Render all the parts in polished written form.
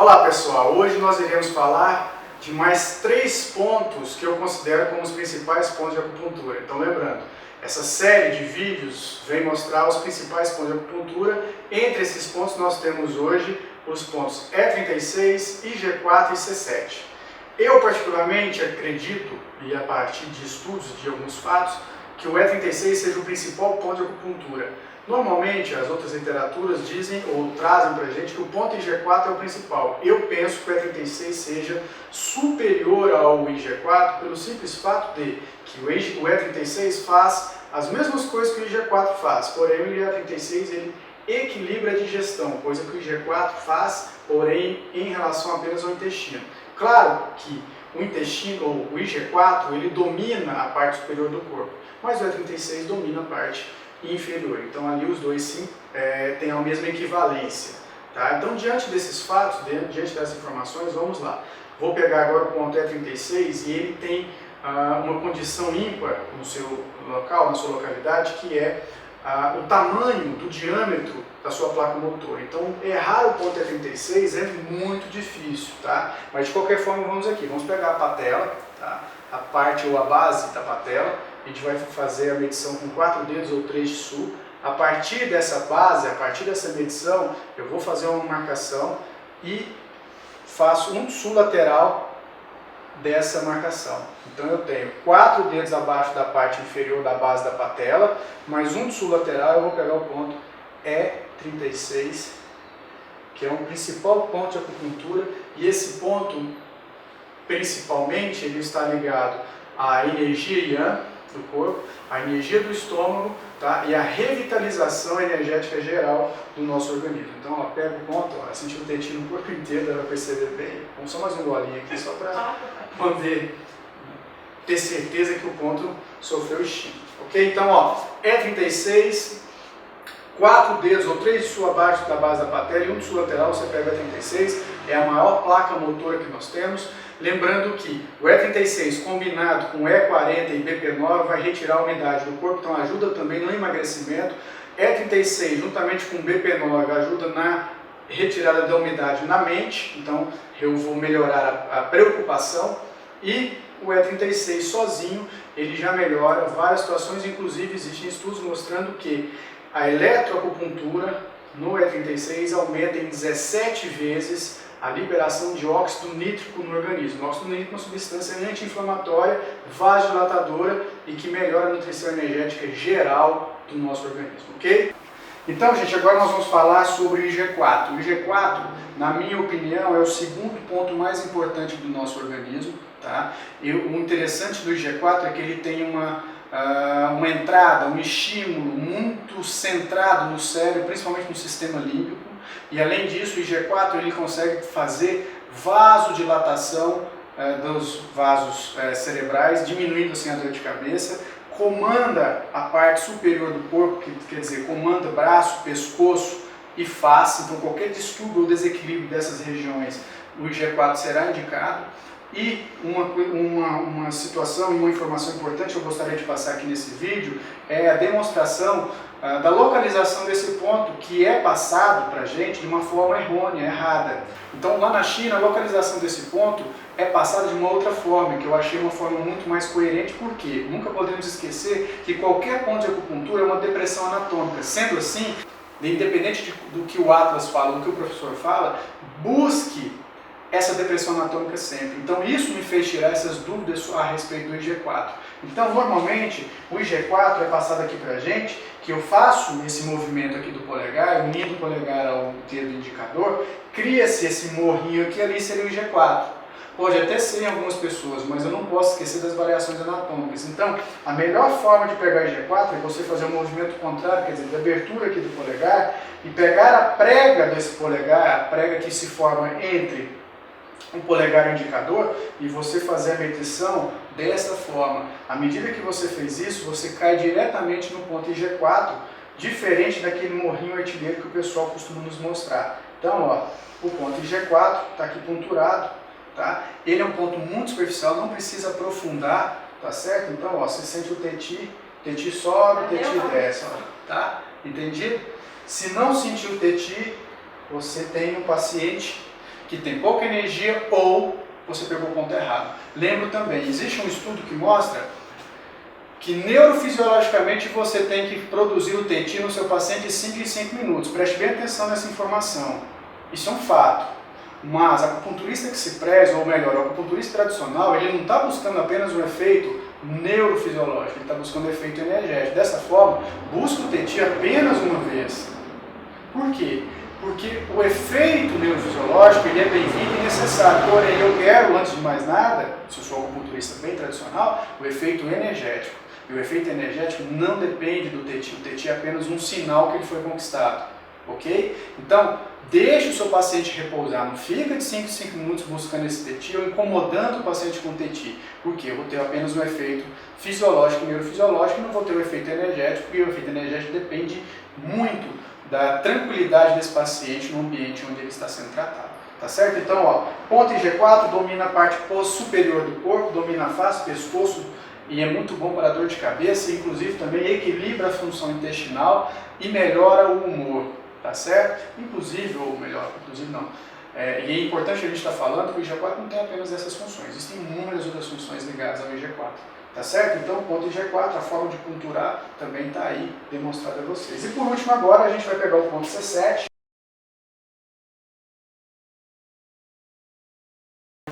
Olá pessoal, hoje nós iremos falar de mais 3 pontos que eu considero como os principais pontos de acupuntura. Então lembrando, essa série de vídeos vem mostrar os principais pontos de acupuntura. Entre esses pontos nós temos hoje os pontos E36, IG4 e C7. Eu particularmente acredito, e a partir de estudos de alguns fatos, que o E36 seja o principal ponto de acupuntura. Normalmente as outras literaturas dizem ou trazem para a gente que o ponto IG4 é o principal. Eu penso que o E36 seja superior ao IG4 pelo simples fato de que o E36 faz as mesmas coisas que o IG4 faz, porém o E36 ele equilibra a digestão, coisa que o IG4 faz, porém em relação apenas ao intestino. Claro que o intestino, ou o IG4, ele domina a parte superior do corpo, mas o E36 domina a parte inferior. Então ali os dois sim têm a mesma equivalência. Tá? Então diante desses fatos, diante dessas informações, vamos lá. Vou pegar agora o ponto E36 e ele tem uma condição ímpar no seu local, na sua localidade, que é o tamanho do diâmetro da sua placa motora. Então errar o ponto E36 é muito difícil, tá? Mas de qualquer forma vamos aqui, vamos pegar a patela, tá? A parte ou a base da patela. A gente vai fazer a medição com 4 dedos ou 3 de sul. A partir dessa base, a partir dessa medição, eu vou fazer uma marcação e faço um sul lateral dessa marcação. Então eu tenho 4 dedos abaixo da parte inferior da base da patela, mais um sul lateral, eu vou pegar o ponto E36, que é o principal ponto de acupuntura, e esse ponto, principalmente, ele está ligado à energia Yang do corpo, a energia do estômago, tá? E a revitalização energética geral do nosso organismo. Então, ó, pega o ponto, ó, sentir o dedinho no corpo inteiro, dá para perceber bem. Vamos só mais um golinho aqui, só para poder ter certeza que o ponto sofreu estímulo. Ok? Então, ó, E36, 4 dedos ou 3 de sul abaixo da base da patela e um de sul lateral, você pega o E36, é a maior placa motora que nós temos. Lembrando que o E36 combinado com o E40 e BP9 vai retirar a umidade do corpo, então ajuda também no emagrecimento. E36 juntamente com o BP9 ajuda na retirada da umidade na mente, então eu vou melhorar a preocupação. E o E36 sozinho, ele já melhora várias situações, inclusive existem estudos mostrando que a eletroacupuntura no E36 aumenta em 17 vezes a liberação de óxido nítrico no organismo. O óxido nítrico é uma substância anti-inflamatória, vasodilatadora e que melhora a nutrição energética geral do nosso organismo, ok? Então, gente, agora nós vamos falar sobre o IG4. O IG4, na minha opinião, é o segundo ponto mais importante do nosso organismo, tá? E o interessante do IG4 é que ele tem uma entrada, um estímulo muito centrado no cérebro, principalmente no sistema límbico, e além disso o IG4 ele consegue fazer vasodilatação dos vasos cerebrais, diminuindo assim a dor de cabeça, comanda a parte superior do corpo, que quer dizer, comanda braço, pescoço e face, então qualquer distúrbio ou desequilíbrio dessas regiões, o IG4 será indicado. E uma situação e uma informação importante que eu gostaria de passar aqui nesse vídeo é a demonstração da localização desse ponto, que é passado para a gente de uma forma errônea, errada. Então lá na China a localização desse ponto é passada de uma outra forma, que eu achei uma forma muito mais coerente, porque nunca podemos esquecer que qualquer ponto de acupuntura é uma depressão anatômica. Sendo assim, independente do que o Atlas fala, do que o professor fala, busque essa depressão anatômica sempre. Então isso me fez tirar essas dúvidas a respeito do IG4. Então normalmente o IG4 é passado aqui pra gente, que eu faço esse movimento aqui do polegar, unindo o polegar ao dedo indicador, cria-se esse morrinho aqui, ali seria o IG4. Pode até ser em algumas pessoas, mas eu não posso esquecer das variações anatômicas. Então, a melhor forma de pegar o IG4 é você fazer um movimento contrário, quer dizer, de abertura aqui do polegar, e pegar a prega desse polegar, a prega que se forma entre um polegar e um indicador, e você fazer a medição dessa forma. À medida que você fez isso, você cai diretamente no ponto IG4, diferente daquele morrinho artilheiro que o pessoal costuma nos mostrar. Então, ó, o ponto IG4 está aqui ponturado, tá? Ele é um ponto muito superficial, não precisa aprofundar, tá certo? Então, ó, você sente o teti sobe, o teti desce, ó, tá? Entendido? Se não sentir o teti, você tem um paciente que tem pouca energia ou você pegou o ponto errado. Lembro também, existe um estudo que mostra que neurofisiologicamente você tem que produzir o TETI no seu paciente de 5 em 5 minutos. Preste bem atenção nessa informação. Isso é um fato. Mas a acupunturista que se preza, ou melhor, o acupunturista tradicional, ele não está buscando apenas um efeito neurofisiológico, ele está buscando um efeito energético. Dessa forma, busca o TETI apenas uma vez. Por quê? Porque o efeito neurofisiológico ele é bem-vindo e necessário. Porém, eu quero, antes de mais nada, se eu sou um acupunturista bem tradicional, o efeito energético. E o efeito energético não depende do TETI. O TETI é apenas um sinal que ele foi conquistado. Ok? Então, deixe o seu paciente repousar. Não fica de 5 em 5 minutos buscando esse TETI ou incomodando o paciente com o TETI. Porque eu vou ter apenas um efeito fisiológico e neurofisiológico e não vou ter o efeito energético. E o efeito energético depende muito da tranquilidade desse paciente no ambiente onde ele está sendo tratado. Tá certo? Então, ó, ponto em G4 domina a parte superior do corpo, domina a face, pescoço, e é muito bom para a dor de cabeça, inclusive também equilibra a função intestinal e melhora o humor, tá certo? Inclusive, ou melhor, inclusive não. E é importante a gente estar falando que o IG4 não tem apenas essas funções, existem inúmeras outras funções ligadas ao IG4, tá certo? Então, o ponto IG4, a forma de punturar, também está aí demonstrada a vocês. E por último agora, a gente vai pegar o ponto C7.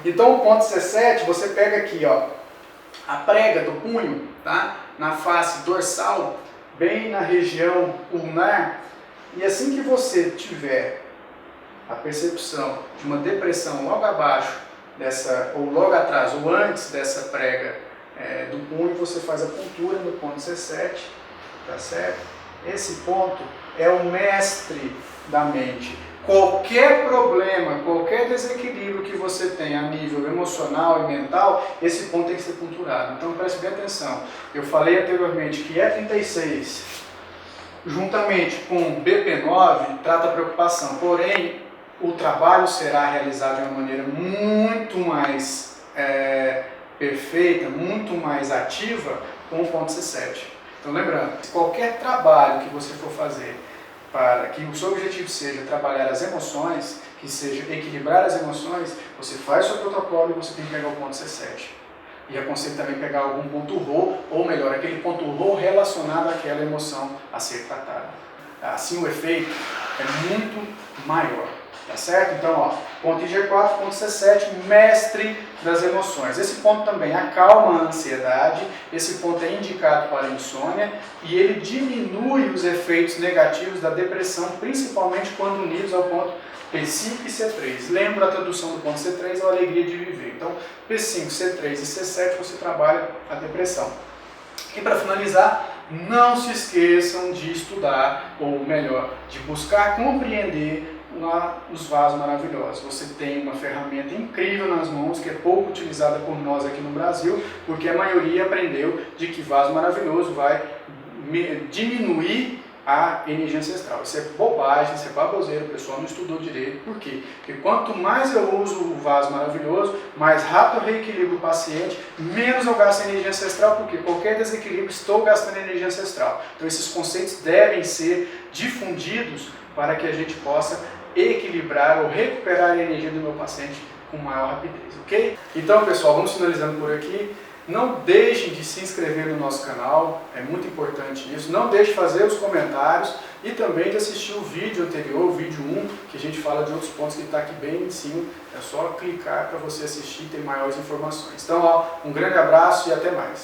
Então, o ponto C7, você pega aqui, ó, a prega do punho, tá? Na face dorsal, bem na região ulnar, e assim que você tiver a percepção de uma depressão logo abaixo dessa, ou logo atrás, ou antes dessa prega do punho, você faz a puntura no ponto C7, tá certo? Esse ponto é o mestre da mente. Qualquer problema, qualquer desequilíbrio que você tenha a nível emocional e mental, esse ponto tem que ser punturado. Então preste bem atenção. Eu falei anteriormente que E36, juntamente com BP9, trata a preocupação. Porém, o trabalho será realizado de uma maneira muito mais perfeita, muito mais ativa com o ponto C7. Então lembrando, qualquer trabalho que você for fazer para que o seu objetivo seja trabalhar as emoções, que seja equilibrar as emoções, você faz o seu protocolo e você tem que pegar o ponto C7. E aconselho também pegar algum ponto RO, ou melhor, aquele ponto RO relacionado àquela emoção a ser tratada. Assim o efeito é muito maior. Tá certo? Então, ó, ponto IG4, ponto C7, mestre das emoções. Esse ponto também acalma a ansiedade, esse ponto é indicado para a insônia e ele diminui os efeitos negativos da depressão, principalmente quando unidos ao ponto P5 e C3. Lembra a tradução do ponto C3, é a alegria de viver. Então, P5, C3 e C7 você trabalha a depressão. E para finalizar, não se esqueçam de estudar, ou melhor, de buscar compreender os vasos maravilhosos. Você tem uma ferramenta incrível nas mãos, que é pouco utilizada por nós aqui no Brasil, porque a maioria aprendeu de que vaso maravilhoso vai diminuir a energia ancestral. Isso é bobagem, isso é baboseiro, o pessoal não estudou direito. Por quê? Porque quanto mais eu uso o vaso maravilhoso, mais rápido eu reequilibro o paciente, menos eu gasto energia ancestral, porque qualquer desequilíbrio estou gastando energia ancestral. Então esses conceitos devem ser difundidos para que a gente possa equilibrar ou recuperar a energia do meu paciente com maior rapidez, ok? Então, pessoal, vamos finalizando por aqui. Não deixem de se inscrever no nosso canal, é muito importante isso. Não deixe de fazer os comentários e também de assistir o vídeo anterior, o vídeo 1, que a gente fala de outros pontos que está aqui bem em cima. É só clicar para você assistir e ter maiores informações. Então, ó, um grande abraço e até mais.